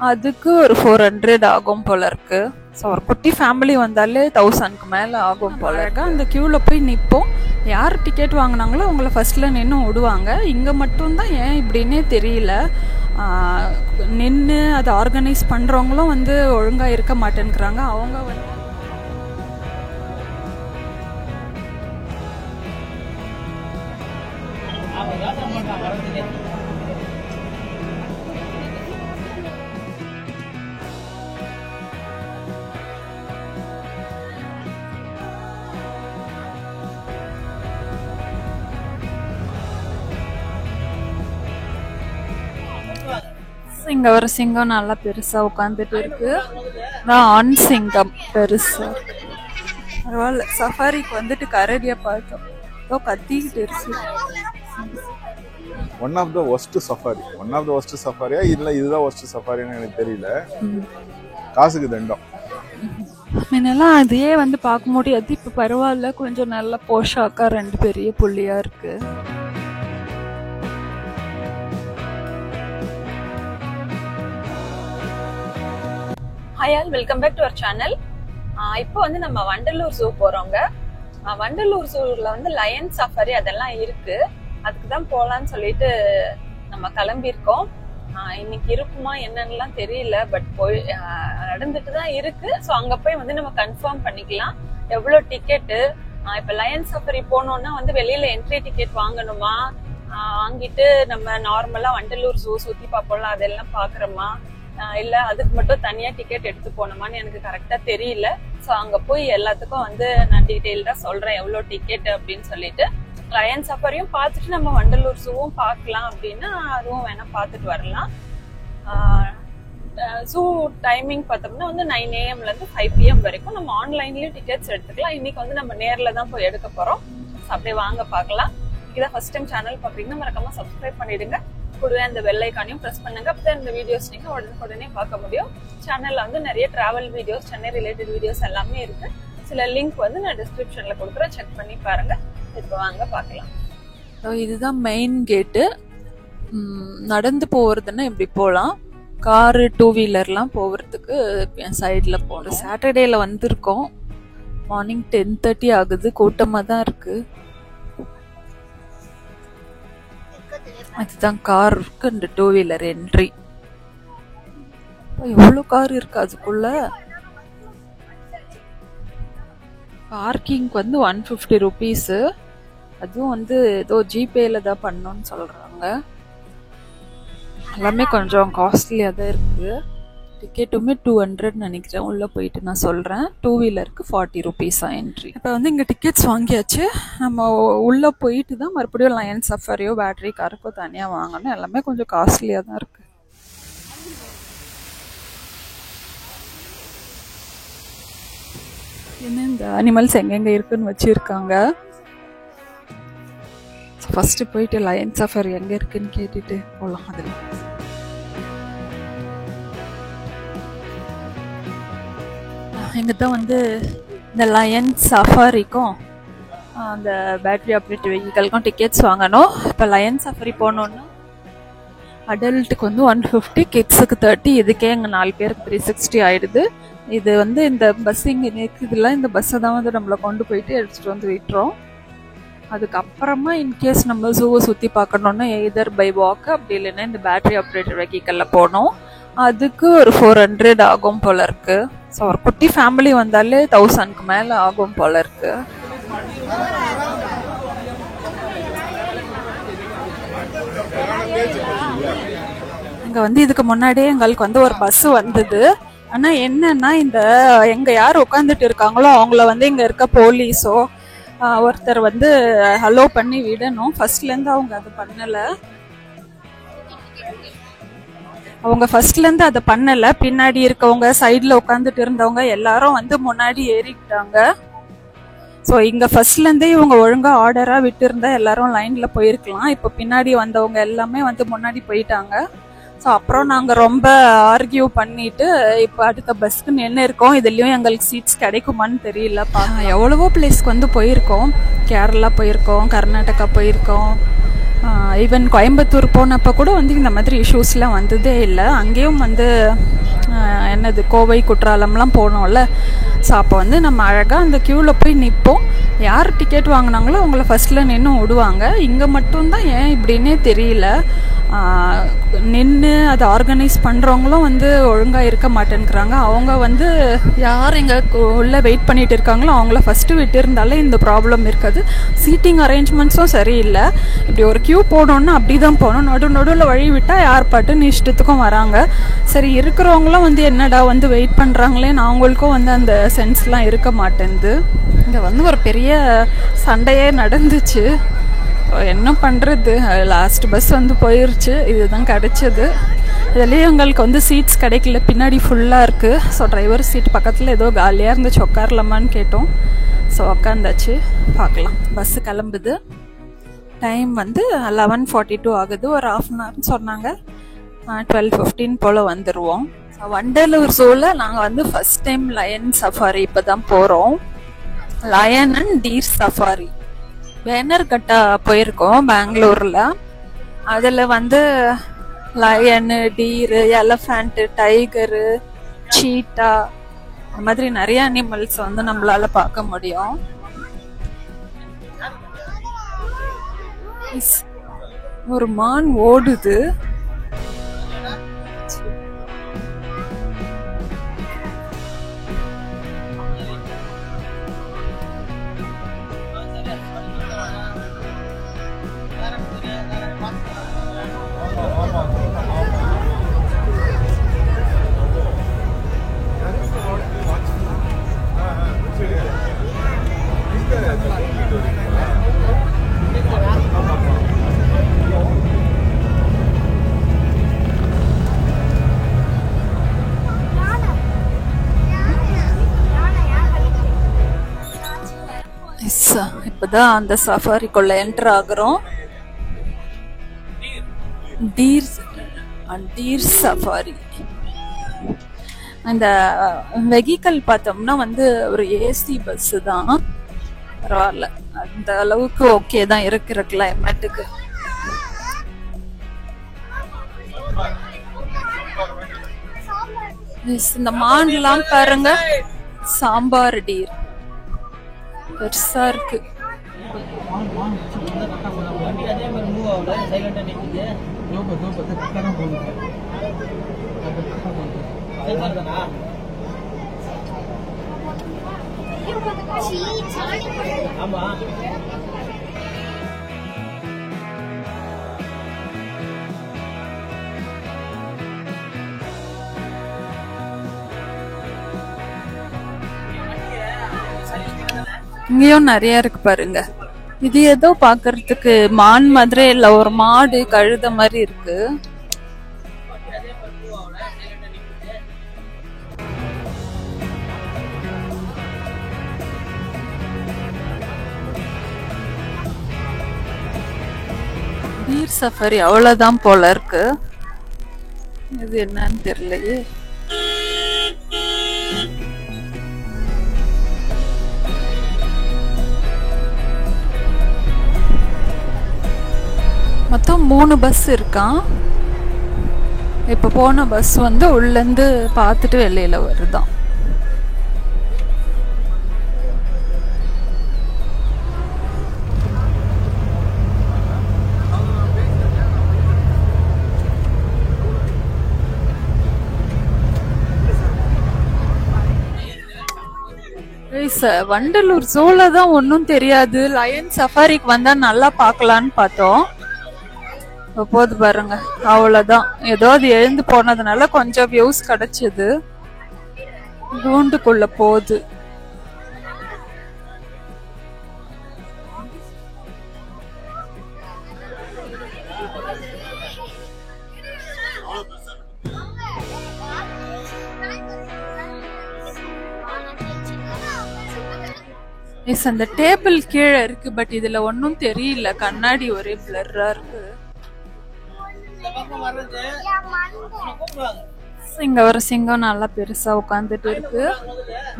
அதுக்கு ஒரு 400 ஆகும் போல இருக்கு. ஸோ ஒரு குட்டி ஃபேமிலி வந்தாலே 1000க்கு மேலே ஆகும் போல இருக்கு. அந்த க்யூவில் போய் நிற்போம். யார் டிக்கெட் வாங்கினாங்களோ அவங்கள ஃபர்ஸ்ட்டில் நின்று விடுவாங்க. இங்கே மட்டும்தான் ஏன் இப்படின்னே தெரியல. நின்று அதை ஆர்கனைஸ் பண்ணுறவங்களும் வந்து ஒழுங்காக இருக்க மாட்டேங்கிறாங்க. அவங்க வந்து இங்க ஒரு சிங்கம் நல்லா பெருசா உட்காந்துட்டு இருக்கு. ஆண் சிங்கம் பெருசா. பரவாயில்ல, சஃபாரிக்கு வந்துட்டு கரடியா பார்த்தோம். கத்திக்கிட்டு இருக்கு. ஒன் ஆஃப் த ஒஸ்ட் சஃபாரியா இல்ல இதுதான் ஒஸ்ட் சஃபாரின்னு எனக்கு தெரியல. காசுக்கு தண்டம். முன்னெல்லாம் அதையே வந்து பார்க்க முடியாது. இப்ப பரவாயில்ல, கொஞ்சம் நல்ல போஷாக்கா 2 பெரிய புள்ளியா இருக்கு. Hi all, welcome back to our channel. இப்போ வந்து நம்ம வண்டலூர் ஜூ போறோங்க. வண்டலூர் ஜூல வந்து லயன் சஃபாரி அதெல்லாம் இருக்கு. அதுக்கு தான் போகலான்னு சொல்லிட்டு நம்ம கிளம்பியிருக்கோம். இன்னைக்கு இருக்குமா என்னன்னுலாம் தெரியல, பட் போய் நடந்துட்டு தான் இருக்கு. ஸோ அங்க போய் வந்து நம்ம கன்ஃபார்ம் பண்ணிக்கலாம் எவ்வளோ டிக்கெட்டு. இப்போ லயன் சஃபாரி போனோம்னா வந்து வெளியில என்ட்ரி டிக்கெட் வாங்கணுமா, வாங்கிட்டு நம்ம நார்மலா வண்டலூர் ஜூ சுத்தி பார்ப்போம்ல அதெல்லாம் பாக்குறோமா, இல்ல அதுக்கு மட்டும் தனியா டிக்கெட் எடுத்து போனோமான்னு எனக்கு கரெக்டா தெரியல. ஸோ அங்க போய் எல்லாத்துக்கும் வந்து நான் டீட்டெயில்டா சொல்றேன் எவ்வளோ டிக்கெட் அப்படின்னு சொல்லிட்டு. லயன் சஃபாரியும் பார்த்துட்டு நம்ம வண்டலூர் ஜூவும் பார்க்கலாம் அப்படின்னா அதுவும் வேணா பார்த்துட்டு வரலாம். ஜூ டைமிங் பார்த்தோம்னா வந்து 9 AM இருந்து 5 PM வரைக்கும் நம்ம ஆன்லைன்லயும் டிக்கெட்ஸ் எடுத்துக்கலாம். இன்னைக்கு வந்து நம்ம நேர்ல தான் போய் எடுக்க போறோம். அப்படியே வாங்க பார்க்கலாம். இதான் ஃபர்ஸ்ட் டைம் சேனல் பாக்குறீங்கன்னா மறக்காம சப்ஸ்கிரைப் பண்ணிடுங்க. கூடவே அந்த பெல் ஐகானையும் பிரஸ் பண்ணுங்க. அப்பதான் இந்த வீடியோஸ் நீங்க உடனே பார்க்க முடியும். சேனல்ல வந்து நிறைய travel videos, Chennai related videos எல்லாமே இருக்கு. சில லிங்க் வந்து நான் டிஸ்கிரிப்ஷன்ல கொடுக்குறேன், செக் பண்ணி பாருங்க. இப்போ வாங்க பார்க்கலாம். இதுதான் மெயின் கேட்டு. நடந்து போறதுன்னா இப்படி போகலாம். காரு 2 வீலர்லாம் போகிறதுக்கு சைட்ல போகணும். சாட்டர்டேல வந்திருக்கோம். மார்னிங் 10:30 ஆகுது. கூட்டமா தான் இருக்கு. அதுதான் கார் இருக்கு. இந்த 2 வீலர் என்ட்ரி. எவ்வளவு கார் இருக்கு அதுக்குள்ள. பார்க்கிங் வந்து 150 rupees. அதுவும் வந்து ஏதோ ஜிபேல தான் பண்ணணும்னு சொல்றாங்க. எல்லாமே கொஞ்சம் காஸ்ட்லியா தான் இருக்கு. டிக்கெட்டுமே 200 நினைக்கிறேன். உள்ள போயிட்டு நான் சொல்றேன். 2 வீலருக்கு 40 rupees என்ட்ரி. இப்போ வந்து இங்க டிக்கெட்ஸ் வாங்கியாச்சு. நம்ம உள்ள போயிட்டு தான் மறுபடியும் லயன் சஃபாரியோ பேட்டரி காருக்கோ தனியா வாங்கணும். எல்லாமே கொஞ்சம் காஸ்ட்லியா தான் இருக்கு. என்ன இந்த அனிமல்ஸ் எங்கெங்க இருக்குன்னு வச்சிருக்காங்க. ஃபர்ஸ்ட் போயிட்டு லயன் சஃபாரி எங்க இருக்குன்னு கேட்டுட்டு போகலாம். அதுல இங்கதான் வந்து இந்த லயன் சஃபாரிக்கும் அந்த பேட்டரி ஆப்ரேட்டட் வெஹிக்கலுக்கும் டிக்கெட்ஸ் வாங்கணும். இப்போ லயன் சஃபாரி போனோம்னா அடல்ட்டுக்கு வந்து 150, கிட்ஸுக்கு 30. இதுக்கே எங்கள் 4 பேருக்கு 360 ஆயிடுது. இது வந்து இந்த பஸ் இங்கே இருக்குதுல, இந்த பஸ்ஸை தான் வந்து நம்மளை கொண்டு போயிட்டு எடுத்துட்டு வந்து விட்டுறோம். அதுக்கப்புறமா இன்கேஸ் நம்ம ஜூவை சுற்றி பார்க்கணுன்னா எய்தர் பை வாக் அப்படி இல்லைன்னா இந்த பேட்டரி ஆப்ரேட்டட் வெஹிக்கலில் போனோம். அதுக்கு ஒரு 400 ஆகும் போல இருக்கு. ஸோ ஒரு குட்டி ஃபேமிலி வந்தாலே 1000க்கு மேலே ஆகும் போல இருக்கு. இங்க வந்து இதுக்கு முன்னாடியே எங்களுக்கு வந்து ஒரு பஸ் வந்தது. ஆனா என்னன்னா இந்த எங்க யார் உட்காந்துட்டு இருக்காங்களோ அவங்கள வந்து இங்க இருக்க போலீஸோ ஒருத்தர் வந்து அலோ பண்ணி விடணும். ஃபர்ஸ்ட்ல இருந்து அவங்க அதை பண்ணல. பின்னாடி இருக்கவங்க, சைட்ல உட்காந்துட்டு இருந்தவங்க எல்லாரும் வந்து முன்னாடி ஏறிக்கிட்டாங்க. ஸோ இங்க ஃபர்ஸ்ட்ல இருந்தே இவங்க ஒழுங்கா ஆர்டரா விட்டு இருந்தா எல்லாரும் லைன்ல போயிருக்கலாம். இப்போ பின்னாடி வந்தவங்க எல்லாமே வந்து முன்னாடி போயிட்டாங்க. ஸோ அப்புறம் நாங்க ரொம்ப ஆர்கியூ பண்ணிட்டு இப்போ அடுத்த பஸ்க்கு நின்று இருக்கோம். இதுலயும் எங்களுக்கு சீட்ஸ் கிடைக்குமான்னு தெரியல. எவ்வளவோ பிளேஸ்க்கு வந்து போயிருக்கோம். கேரளா போயிருக்கோம், கர்நாடகா போயிருக்கோம், ஈவன் கோயம்புத்தூர் போனப்போ கூட வந்து இந்த மாதிரி இஷ்யூஸ்லாம் வந்ததே இல்லை. அங்கேயும் வந்து என்னது கோவை குற்றாலம்லாம் போனோம்ல. ஸோ அப்போ வந்து நம்ம அழகாக அந்த க்யூவில் போய் நிற்போம். யார் டிக்கெட் வாங்கினாங்களோ அவங்கள ஃபஸ்ட்டில் நின்று விடுவாங்க. இங்கே மட்டும்தான் ஏன் இப்படின்னே தெரியல. நின்று அதை ஆர்கனைஸ் பண்ணுறவங்களும் வந்து ஒழுங்காக இருக்க மாட்டேங்கிறாங்க. அவங்க வந்து யார் இங்கே உள்ளே வெயிட் பண்ணிகிட்டு இருக்காங்களோ அவங்கள ஃபஸ்ட்டு விட்டுருந்தாலே இந்த ப்ராப்ளம் இருக்காது. சீட்டிங் அரேஞ்ச்மெண்ட்ஸும் சரியில்லை. இப்படி ஒரு க்யூ போடணுன்னா அப்படி தான் போகணும். நடுவில் வழி விட்டால் யார் பாட்டுன்னு இஷ்டத்துக்கும் வராங்க. சரி, இருக்கிறவங்களும் வந்து என்னடா வந்து வெயிட் பண்ணுறாங்களேன்னு அவங்களுக்கும் வந்து அந்த சென்ஸ்லாம் இருக்க மாட்டேங்குது. இங்கே வந்து ஒரு பெரிய சண்டையே நடந்துச்சு. என்ன பண்ணுறது, லாஸ்ட் பஸ் வந்து போயிடுச்சு. இதுதான் கிடச்சிது. இதுலேயே எங்களுக்கு வந்து சீட்ஸ் கிடைக்கல, பின்னாடி ஃபுல்லாக இருக்குது. ஸோ டிரைவர் சீட் பக்கத்தில் ஏதோ காலியாக இருந்துச்சு, உட்காரலாமான்னு கேட்டோம். ஸோ உட்காந்தாச்சு. பார்க்கலாம், பஸ்ஸு கிளம்புது. டைம் வந்து 11:42 ஆகுது. ஒரு ½ அன் ஹவர்னு சொன்னாங்க. 12:15 போல் வந்துடுவோம். ஸோ வண்டலூர் ஜூவில் நாங்கள் வந்து ஃபஸ்ட் டைம் லயன் சஃபாரி இப்போ தான் போகிறோம். Lion and deer safari. Bannerghatta போயிருக்கோம் பெங்களூரில். அதில் வந்து lion, deer, elephant, tiger, cheetah, அந்த மாதிரி நிறைய அனிமல்ஸ் வந்து நம்மளால பார்க்க முடியும். ஒரு மான் ஓடுது. இப்பதான் அந்த சஃபாரிக்குள்ள என்டர் ஆகுறோம். Deer safari. அந்த வெஹிக்கல் பார்த்தோம்னா வந்து ஒரு ஏசி பஸ் தான். பரவாயில்ல, அந்த அளவுக்கு ஓகே தான் இருக்கிற கிளைமேட்டுக்கு. இந்த மான்லாம் பாருங்க, சாம்பார் டீர் பெருசா இருக்கு. இங்கேயும் நிறைய இருக்கு பாருங்க. இது ஏதோ பாக்குறதுக்கு மான் மாதிரி இல்ல, ஒரு மாடு கழுத மாதிரி இருக்கு. டீர் சஃபாரி அவ்வளவுதான் போல இருக்கு. இது என்னன்னு தெரியலையே. மொத்தம் 3 பஸ் இருக்கான். இப்ப போன பஸ் வந்து உள்ளேருந்து பார்த்துட்டு வெளியில வருதான். வண்டலூர் ஜூல தான் ஒன்னும் தெரியாது. லயன் சஃபாரிக்கு வந்தா நல்லா பாக்கலான்னு பார்த்தோம். போது பாருங்க, அவ்வளவுதான். ஏதோ அது எழுந்து போனதுனால கொஞ்சம் வியூஸ் கிடைச்சது. கூண்டுக்குள்ள போகுது. அந்த டேபிள் கீழே இருக்கு, பட் இதுல ஒன்னும் தெரியல. கண்ணாடி ஒரே பிளர்ரா இருக்கு. இங்க ஒரு சிங்கம் நல்லா பெருசா உட்காந்துட்டு இருக்கு.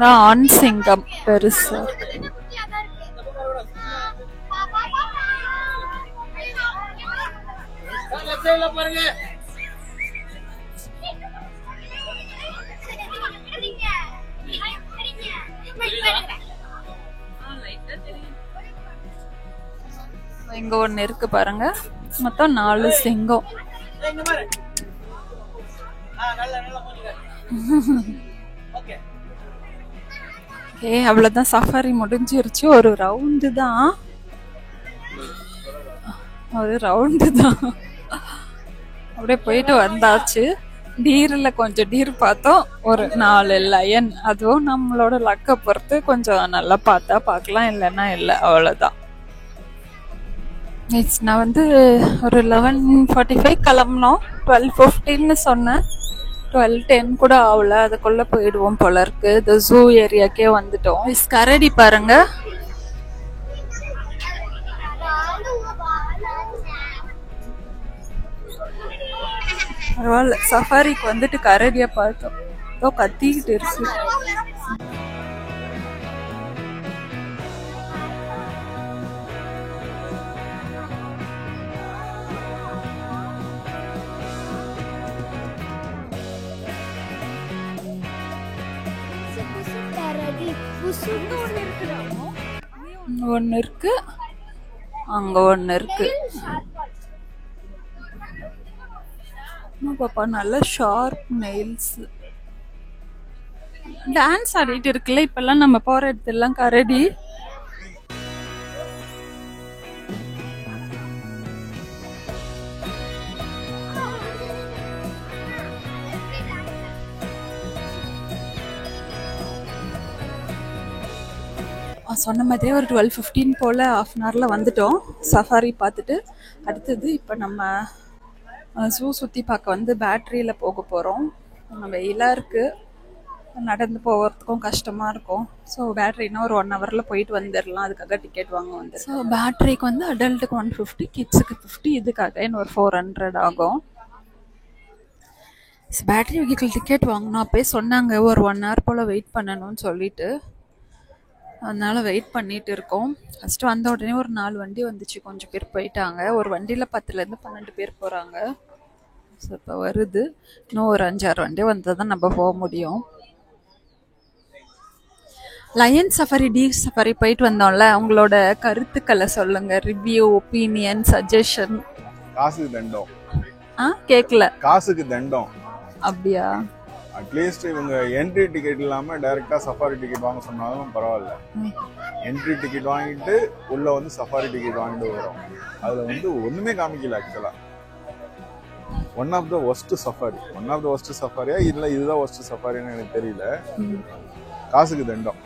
ஆண் சிங்கம் பெருசா. இங்க ஒண்ணு இருக்கு பாருங்க, மொத்தம் 4 சிங்கம். அவ்வளவுதான், சஃபாரி முடிஞ்சிருச்சு. ஒரு ரவுண்டு தான், அப்படியே போயிட்டு வந்தாச்சு. டீர்ல கொஞ்சம் டீர் பார்த்தோம், ஒரு 4 லயன். அதுவும் நம்மளோட லக்க பொறுத்து கொஞ்சம் நல்லா பார்த்தா பார்க்கலாம், இல்லைன்னா இல்லை, அவ்வளவுதான். நான் வந்து ஒரு 11:45 கிளம்பினோம். 12:15 சொன்னேன், 12:10 கூட ஆகல. அதுக்குள்ள போயிடுவோம் போல இருக்கு. இந்த ஜூ ஏரியாக்கே வந்துட்டோம். கரடி பாருங்க, பரவாயில்ல. சஃபாரிக்கு வந்துட்டு கரடியா பார்த்தோம், கத்திக்கிட்டு இருக்கு. ஒன்னு இருக்கு, அங்க ஒன்னு இருக்கு. பாப்பா நல்ல ஷார்ப் நெயில்ஸ். டான்ஸ் ஆடிட்டு இருக்குல்ல இப்பெல்லாம் நம்ம போற இடத்துலாம் கரடி. சொன்ன மாதிரியே ஒரு 12:15 போல் ½ அன் ஹவரில் வந்துட்டோம். சஃபாரி பார்த்துட்டு அடுத்தது இப்போ நம்ம ஜூ சுற்றி பார்க்க வந்து பேட்ரியில் போக போகிறோம். வெயிலாக இருக்குது, நடந்து போகிறதுக்கும் கஷ்டமாக இருக்கும். ஸோ பேட்ரினா ஒரு 1 ஹவரில் போயிட்டு வந்துடலாம், அதுக்காக டிக்கெட் வாங்க வந்து. ஸோ பேட்ரிக்கு வந்து அடல்ட்டுக்கு 150, கிட்ஸுக்கு 50, இதுக்காக இன்னும் ஒரு 400 ஆகும். பேட்ரி வெஹிக்கிள் டிக்கெட் வாங்கணும். அப்போயே சொன்னாங்க ஒரு 1 ஹவர் போல் வெயிட் பண்ணணும்னு சொல்லிட்டு, அதனால வெயிட் பண்ணிட்டு இருக்கோம். ஃபர்ஸ்ட் வந்த உடனே ஒரு 4 வண்டி வந்துச்சு, கொஞ்சம் பேர் போயிட்டாங்க. ஒரு வண்டியில் 10லேருந்து 12 பேர் போகிறாங்க. ஸோ இப்போ வருது, இன்னும் ஒரு 5-6 வண்டி வந்தால் தான் நம்ம போக முடியும். லயன் சஃபாரி, டீர் சஃபாரி போயிட்டு வந்தோம்ல, உங்களோட கருத்துக்களை சொல்லுங்க, ரிவ்யூ, ஒப்பீனியன், சஜஷன். காசுக்கு தண்டம். கேட்கல. காசுக்கு தண்டம். அப்படியா? அட்லீஸ்ட் இவங்க என்ட்ரி டிக்கெட் இல்லாம டைரக்டா சஃபாரி டிக்கெட் வாங்க சொன்னாலும் பரவாயில்ல. என்ட்ரி டிக்கெட் வாங்கிட்டு உள்ள வந்து சஃபாரி டிக்கெட் வாங்கிட்டு வரோம். அதுல வந்து ஒண்ணுமே காமிக்கல. ஆக்சுவலா ஒன் ஆஃப் த ஒஸ்ட் சஃபாரியா இல்ல இதுதான் ஒஸ்ட் சஃபாரின்னு எனக்கு தெரியல. காசுக்கு தண்டம்.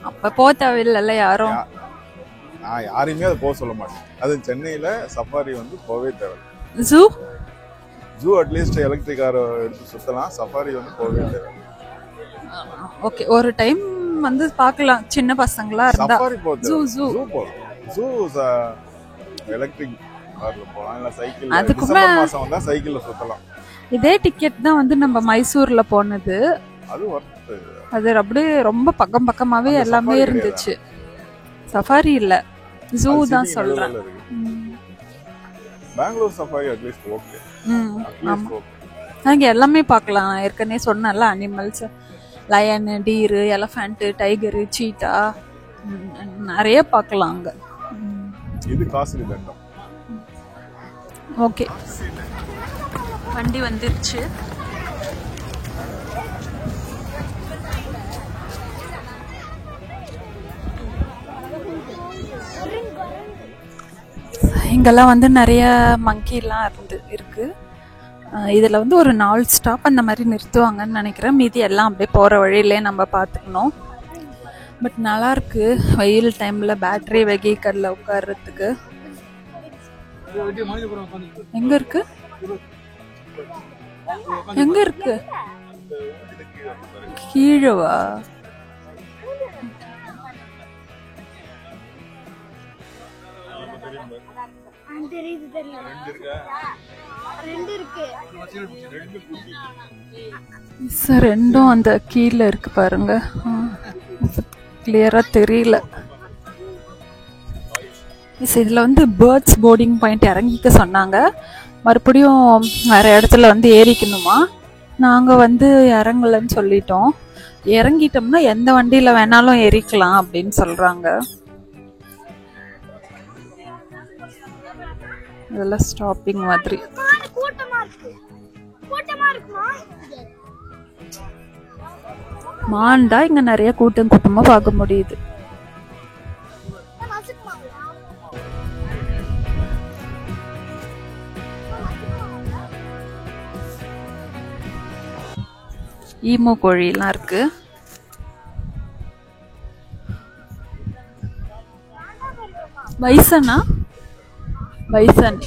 அப்ப போக தேவையில்ல யாரும். நான் யாரையுமே அதை போக சொல்ல மாட்டேன். அது சென்னையில சஃபாரி வந்து போவே தேவை. ஜூ அட்லீஸ்ட் எலக்ட்ரிக் கார் எடுத்து சுத்தலாம், சஃபாரி வந்து போகவே தேவை. ஓகே, ஒரு டைம் வந்து பார்க்கலாம், சின்ன பசங்களா இருந்தா சஃபாரி போகலாம். ஜூ எலக்ட்ரிக் கார்ல போலாம், இல்ல சைக்கிள். டிசம்பர் மாசம் வந்தா சைக்கிள்ல சுத்தலாம். இதே டிக்கெட் தான் வந்து நம்ம மைசூர்ல போனது. அது அப்படியே ரொம்ப பக்கமாவே எல்லாமே இருந்துச்சு. சஃபாரி இல்ல, ஜூ தான் சொல்றேன். Bangalore safari at least okay. அங்க எல்லாமே பார்க்கலாம். ஏற்கனவே சொன்னல, animals, lion, deer, elephant, tiger, cheetah, நிறைய பார்க்கலாம் அங்க. இது காசுக்கு தண்டம். ஓகே, வண்டி வந்துருச்சு. இங்கெல்லாம் வந்து நிறைய மங்கிலாம் இருக்கு. இதில் வந்து ஒரு 4 ஸ்டாப் அந்த மாதிரி நிறுத்துவாங்கன்னு நினைக்கிறேன். மீதி எல்லாம் அப்படியே போகிற வழியிலே நம்ம பார்த்துக்கணும். பட் நல்லா இருக்கு வெயில் டைம்ல பேட்டரி வெஹிக்கல்ல உட்கார்றதுக்கு. எங்க இருக்கு எங்க இருக்கு? கீழவா? ரெண்டும் அந்த கீழே இருக்கு பாருங்க, கிளியரா தெரியல. இதில் வந்து பேர்ட்ஸ் போர்டிங் பாயிண்ட் இறங்கிக்க சொன்னாங்க. மறுபடியும் வேறு இடத்துல வந்து ஏறிக்கணுமா. நாங்கள் வந்து இறங்கலன்னு சொல்லிட்டோம். இறங்கிட்டோம்னா எந்த வண்டியில் வேணாலும் ஏறிக்கலாம் அப்படின்னு சொல்கிறாங்க. இதெல்லாம் ஸ்டாப்பிங் மாதிரி. மான்டா இங்க நிறைய கூட்டமா பார்க்க முடியுது. ஈமோ கோழிலாம் இருக்கு. பைசனா பைசன்.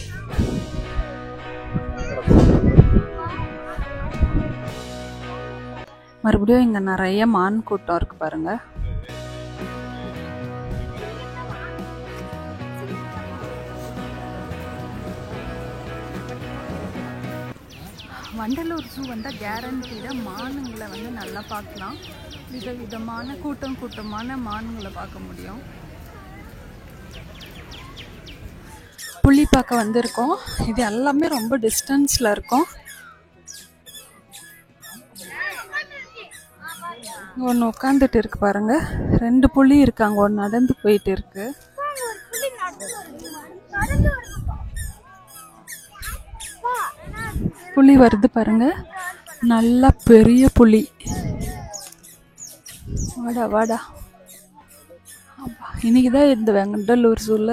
மறுபடியும் இங்க நிறைய மான் கூட்டம் இருக்கு பாருங்க. வண்டலூர் ஜூ வந்தால் கேரண்டியாக மானுங்களை வந்து நல்லா பார்க்கலாம். விதவிதமான கூட்டமான மானுங்களை பார்க்க முடியும். புலி பார்க்க வந்திருக்கோம். இது எல்லாமே ரொம்ப டிஸ்டன்ஸில் இருக்கும். ஒன்று உட்காந்துட்டு இருக்கு பாருங்க. 2 புலி இருக்காங்க. ஒன்று நடந்து போயிட்டு இருக்கு. புலி வருது பாருங்க. நல்ல பெரிய புலி. வாடா வாடா. இன்னைக்குதான் இந்த வண்டலூர் ஜூல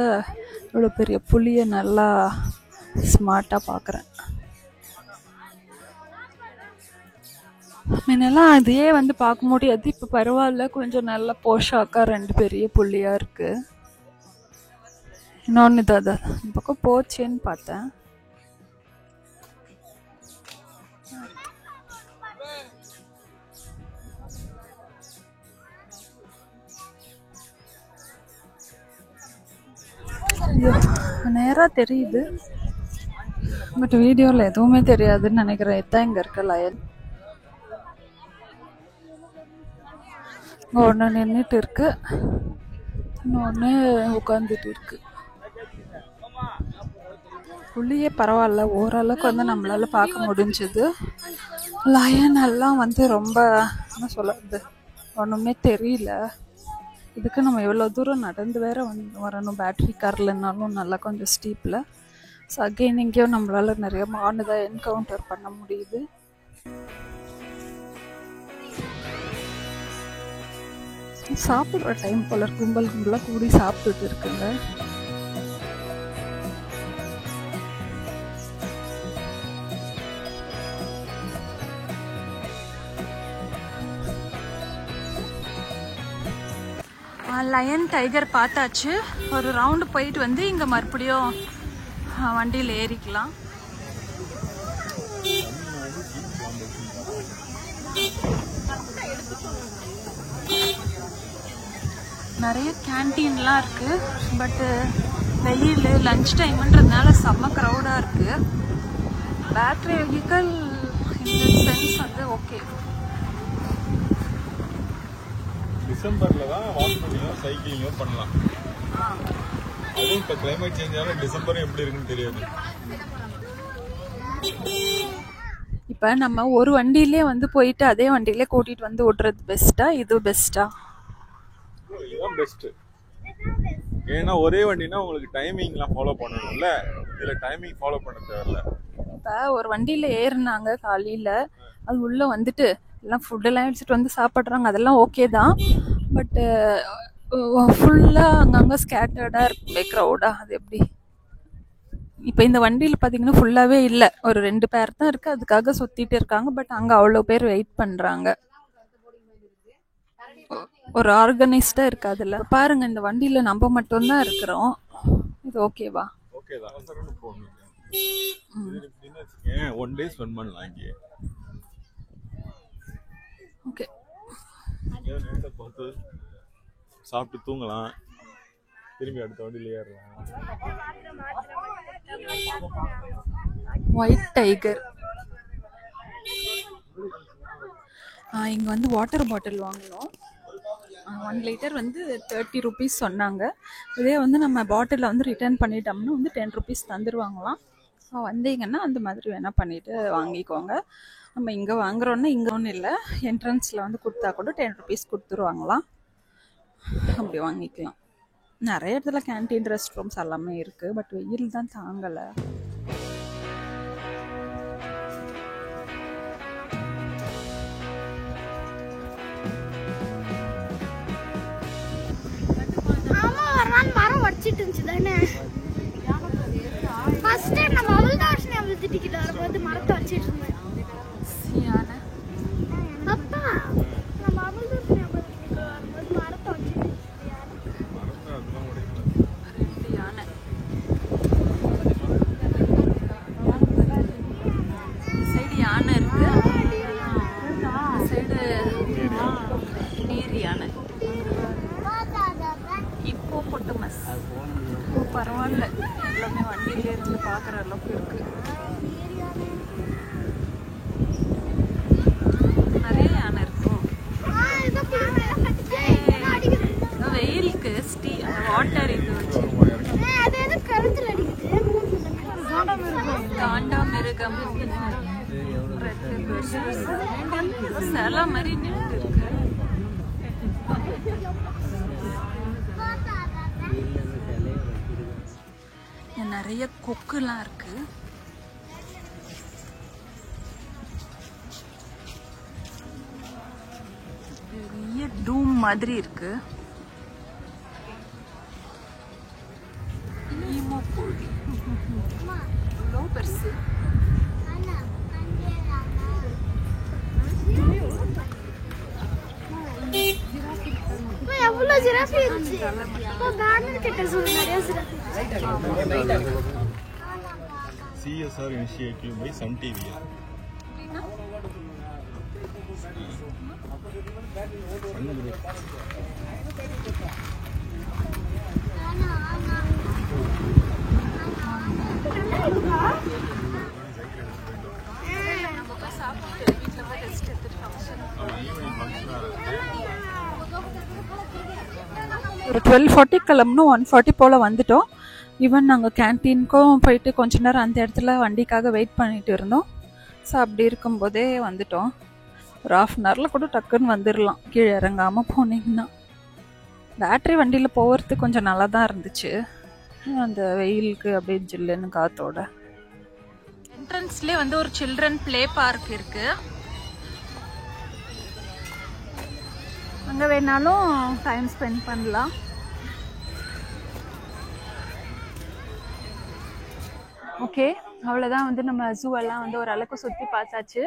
இவ்வளோ பெரிய புலியை நல்லா ஸ்மார்ட்டாக பார்க்குறேன். முன்னெல்லாம் அதையே வந்து பார்க்க முடியாது. இப்போ பரவாயில்ல, கொஞ்சம் நல்ல போஷாக்கா 2 பெரிய புள்ளியா இருக்கு. இன்னொன்று தான் இந்த பக்கம் போச்சேன்னு பார்த்தேன். நேரா தெரியுது, பட் வீடியோவில் எதுவுமே தெரியாதுன்னு நினைக்கிறேன். இதான் இங்கே இருக்க லயன். ஒன்று நின்றுட்டு இருக்கு, இன்னொன்று உட்காந்துட்டு இருக்கு. புள்ளியே பரவாயில்ல, ஓரளவுக்கு வந்து நம்மளால பார்க்க முடிஞ்சது. லயன் எல்லாம் வந்து ரொம்ப என்ன சொல்றது, ஒன்றுமே தெரியல. இதுக்கு நம்ம எவ்வளோ தூரம் நடந்து வேற வந்து வரணும். பேட்ரி கார்லனாலும் நல்லா கொஞ்சம் ஸ்டீப்பில். ஸோ அகெயின் இங்கேயும் நம்மளால நிறைய மானு தான் என்கவுண்டர் பண்ண முடியுது. சாப்பிட்ற டைம் போல கும்பலாக கூடி சாப்பிட்டுட்டு இருக்குங்க. லயன் டைகர் பார்த்தாச்சு. ஒரு ரவுண்டு போயிட்டு வந்து இங்கே மறுபடியும் வண்டியில் ஏறிக்கலாம். நிறைய கேன்டீன்லாம் இருக்கு, பட்டு வெளியில் லஞ்ச் டைம்ன்றதுனால செம்ம க்ரௌடாக இருக்கு. பேட்டரி வெஹிக்கல் இந்த சென்ஸ் வந்து ஓகே. டிசம்பர்ல தான் வாக் பண்ணியோ சைக்கிளிங்கோ பண்ணலாம். அதுவும் இப்போ கிளைமேட் சேஞ்ச் ஆன டிசம்பரும் எப்படி இருக்குன்னு தெரியாது. இப்போ நம்ம ஒரு வண்டியிலே வந்து போயிட்டு அதே வண்டியிலே கூட்டிட்டு வந்து விடுறது பெஸ்ட்டா, இது பெஸ்ட்டா? இதுதான் பெஸ்ட். ஏன்னா ஒரே வண்டினா உங்களுக்கு டைமிங்லாம் ஃபாலோ பண்ணணும்ல, இதுல டைமிங் ஃபாலோ பண்ண தேவையில்ல. இப்போ ஒரு வண்டியில் ஏறினாங்க காலையில், அது உள்ளே வந்துட்டு எல்லாம் ஃபுட்டெல்லாம் எடுத்துகிட்டு வந்து சாப்பிட்றாங்க, அதெல்லாம் ஓகே தான். பட்டு ஃபுல்லாக அங்கங்கே ஸ்கேட்டர்டாக இருக்கு, க்ரௌடாக. அது எப்படி? இப்போ இந்த வண்டியில் பார்த்தீங்கன்னா ஃபுல்லாகவே இல்லை, ஒரு 2 பேர் தான் இருக்குது, அதுக்காக சுற்றிட்டு இருக்காங்க. பட் அங்கே அவ்வளோ பேர் வெயிட் பண்ணுறாங்க. ஒரு ஆர்கனைஸ்டாக இருக்குது அதில். பாருங்க, இந்த வண்டியில் நம்ம மட்டும்தான் இருக்கிறோம். இது ஓகேவா? ஓகே தான். ஒன் டே ஸ்பெண்ட் பண்ணலாம் இங்கே. ஓகே, பார்த்து சாப்பிட்டு தூங்கலாம், திரும்பி அடுத்த வண்டியில் ஏறலாம். White tiger. இங்கே வந்து வாட்டர் பாட்டில் வாங்கணும். 1 லிட்டர் வந்து 30 ருபீஸ் சொன்னாங்க. இதே வந்து நம்ம பாட்டிலில் வந்து ரிட்டர்ன் பண்ணிட்டோம்னா வந்து 10 ருபீஸ் தந்துடுவாங்களாம். ஸோ வந்தீங்கன்னா அந்த மாதிரி வேணால் பண்ணிவிட்டு வாங்கிக்கோங்க. நம்ம இங்கே வாங்குறோன்னா இங்கே ஒன்றும் இல்லை, என்ட்ரன்ஸில் வந்து கொடுத்தா கூட 10 ருபீஸ் கொடுத்துருவாங்களாம். அப்படி வாங்கிக்கலாம். நிறைய இடத்துல கேன்டீன் ரெஸ்ட் ரூம்ஸ் எல்லாமே இருக்குது. பட் வெயில் தான் தாங்கலை. மரம் வச்சிட்டு இருந்துச்சு தானே ஃபர்ஸ்ட் டைம் நம்ம அவள்தாஷ் அவளுக்கு டிக்கெட் வரும்போது மரத்தை வச்சிட்டு இருந்தேன். அப்பா நம்ம அவள்தாஷ் வரும்போது மரத்தை வச்சிட்டு சைடு யானை இருக்கு, சைடு நீர் யானை. இப்போ பொட்டமஸ் பரவாயில்ல, எல்லாமே வண்டியில இருந்து பார்க்குற அளவுக்கு இருக்கு. நிறைய யானை இருக்கும். வெயிலுக்கு வாட்டர் இது வச்சு காண்டாமிருகம் சில மாதிரி நின்று இருக்கு. நிறைய கொக்குலாம் இருக்கு. பெரிய டூம் மாதிரி இருக்கு. பெருசு எவ்வளவு ஜிராஃபி இருந்துச்சு. கார்டன் கிட்ட சொல்லு நிறைய ஜிராஃபி. CSR initiative by Sun TV. ஒரு 12:40 கிளம்பணும், 1:40 போல் வந்துட்டோம். ஈவன் நாங்கள் கேன்டீனுக்கும் போயிட்டு கொஞ்ச நேரம் அந்த இடத்துல வண்டிக்காக வெயிட் பண்ணிட்டு இருந்தோம். ஸோ அப்படி இருக்கும்போதே வந்துட்டோம். ஒரு 1/2 அன் ஹவரில் கூட டக்குன்னு வந்துடலாம் கீழே இறங்காமல் போனீங்கன்னா. பேட்ரி வண்டியில் போகிறதுக்கு கொஞ்சம் நல்லா தான் இருந்துச்சு, அந்த வெயிலுக்கு அப்படியே ஜில்லுன்னு காத்தோட. என்ட்ரன்ஸ்லேயே வந்து ஒரு சில்ட்ரன் ப்ளே பார்க் இருக்குது. அங்கே வேணாலும் டைம் ஸ்பெண்ட் பண்ணலாம். ஓகே, அவ்வளோதான். வந்து நம்ம ஜூ எல்லாம் வந்து ஓரளவுக்கு சுற்றி பார்த்தாச்சு.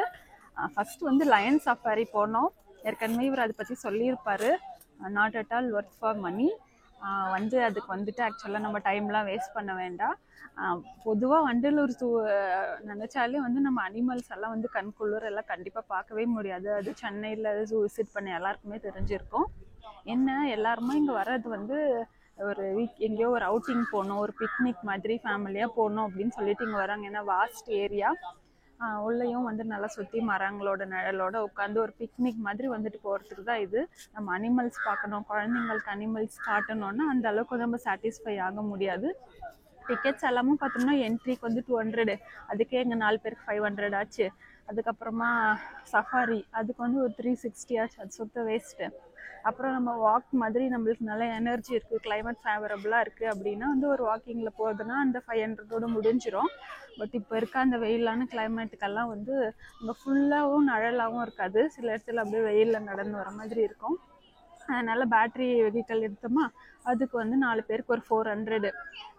ஃபஸ்ட்டு வந்து லயன் சஃபாரி போனோம். ஏற்கனவே இவர் அதை பற்றி சொல்லியிருப்பார். Not at all worth for money. வந்து அதுக்கு வந்துட்டு ஆக்சுவலாக நம்ம டைம்லாம் வேஸ்ட் பண்ண வேண்டாம். பொதுவாக வண்டலூர் ஜூ நினச்சாலே வந்து நம்ம அனிமல்ஸ் எல்லாம் வந்து கண்குள்ளூர் எல்லாம் கண்டிப்பாக பார்க்கவே முடியாது. அது சென்னையில் ஜூ விசிட் பண்ண எல்லாருக்குமே தெரிஞ்சிருக்கும். என்ன எல்லாருமே இங்கே வர்றது வந்து ஒரு வீக் எங்கேயோ ஒரு அவுட்டிங் போகணும், ஒரு பிக்னிக் மாதிரி ஃபேமிலியாக போகணும் அப்படின்னு சொல்லிட்டு இங்கே வராங்க. ஏன்னா வாஸ்ட் ஏரியா, உள்ளேயும் வந்து நல்லா சுற்றி மரங்களோட நிழலோட உட்காந்து ஒரு பிக்னிக் மாதிரி வந்துட்டு போகிறதுக்கு தான் இது. நம்ம அனிமல்ஸ் பார்க்கணும், குழந்தைங்களுக்கு அனிமல்ஸ் காட்டணும்னா அந்த அளவுக்கு நம்ம சாட்டிஸ்ஃபை ஆக முடியாது. டிக்கெட்ஸ் எல்லாமே பார்த்தோம்னா என்ட்ரிக்கு வந்து 200, அதுக்கே எங்கள் 4 பேருக்கு 500 ஆச்சு. அதுக்கப்புறமா சஃபாரி அதுக்கு வந்து ஒரு 360 ஆச்சு. அது சுத்த வேஸ்ட்டு. அப்புறம் நம்ம வாக் மாதிரி நம்மளுக்கு நல்ல எனர்ஜி இருக்குது, கிளைமேட் ஃபேவரபுளாக இருக்குது அப்படின்னா வந்து ஒரு வாக்கிங்கில் போகுதுன்னா அந்த 500ஓடு முடிஞ்சிடும். பட் இப்போ இருக்க அந்த வெயிலான கிளைமேட்டுக்கெல்லாம் வந்து அங்கே ஃபுல்லாகவும் நிழலாகவும் இருக்காது. சில இடத்துல அப்படியே வெயிலில் நடந்து வர மாதிரி இருக்கும். அதனால் பேட்ரி வெஹிக்கல் எடுத்தோமா அதுக்கு வந்து 4 பேருக்கு ஒரு 400.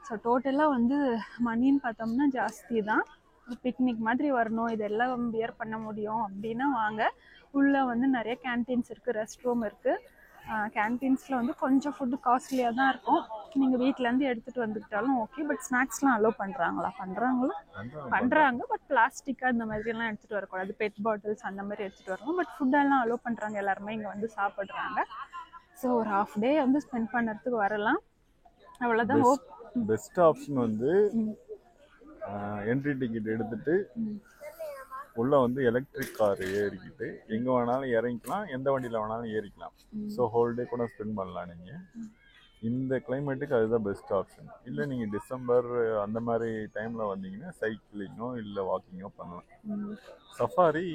ஸோ டோட்டலாக வந்து மணின்னு பார்த்தோம்னா ஜாஸ்தி தான். பிக்னிக் மாதிரி வரணும், இதெல்லாம் வியர் பண்ண முடியும் அப்படின்னா வாங்க. உள்ளே வந்து நிறைய கேன்டீன்ஸ் இருக்குது, ரெஸ்ட் ரூம் இருக்குது. கேன்டீன்ஸில் வந்து கொஞ்சம் ஃபுட்டு காஸ்ட்லியாக தான் இருக்கும். நீங்கள் வீட்டிலேருந்து எடுத்துகிட்டு வந்துக்கிட்டாலும் ஓகே. பட் ஸ்நாக்ஸ்லாம் அலோவ் பண்ணுறாங்க. பட் பிளாஸ்டிக்காக இந்த மாதிரிலாம் எடுத்துகிட்டு வரக்கூடாது. பெட் பாட்டில்ஸ் அந்த மாதிரி எடுத்துகிட்டு வரணும். பட் ஃபுட்டெல்லாம் அலோவ் பண்ணுறாங்க, எல்லாருமே இங்கே வந்து சாப்பிட்றாங்க. ஸோ ஒரு ½ டே வந்து ஸ்பெண்ட் பண்ணுறதுக்கு வரலாம். அவ்வளோதான். பெஸ்ட் ஆப்ஷன் வந்து என்ட்ரி டிக்கெட் எடுத்துட்டு உள்ள வந்து எலக்ட்ரிக் கார் ஏறிக்கிட்டு எங்க வேணாலும் இறங்கிக்கலாம், எந்த வண்டியில வேணாலும் ஏறிக்கலாம். ஸோ ஹோல் டே கூட ஸ்பெண்ட் பண்ணலாம் நீங்க. இந்த கிளைமேட்டுக்கு அதுதான் பெஸ்ட் ஆப்ஷன். இல்லை நீங்க டிசம்பர் அந்த மாதிரி டைம்ல வந்தீங்கன்னா சைக்கிளிங்கோ இல்லை வாக்கிங்கோ பண்ணலாம். சஃபாரி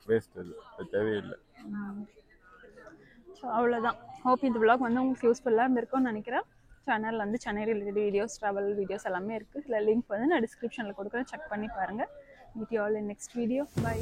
வேஸ்ட், அது தேவையில்லை. ஸோ அவ்வளோதான். ஹோப் இந்த vlog வந்து உங்களுக்கு யூஸ்ஃபுல்லாக இருந்திருக்கும்னு நினைக்கிறேன். சேனலில் வந்து Chennai related videos, travel videos எல்லாமே இருக்குது. இதில் லிங்க் வந்து நான் டிஸ்கிரிப்ஷனில் கொடுக்குறேன், செக் பண்ணி பாருங்கள். Meet you all in next video. By.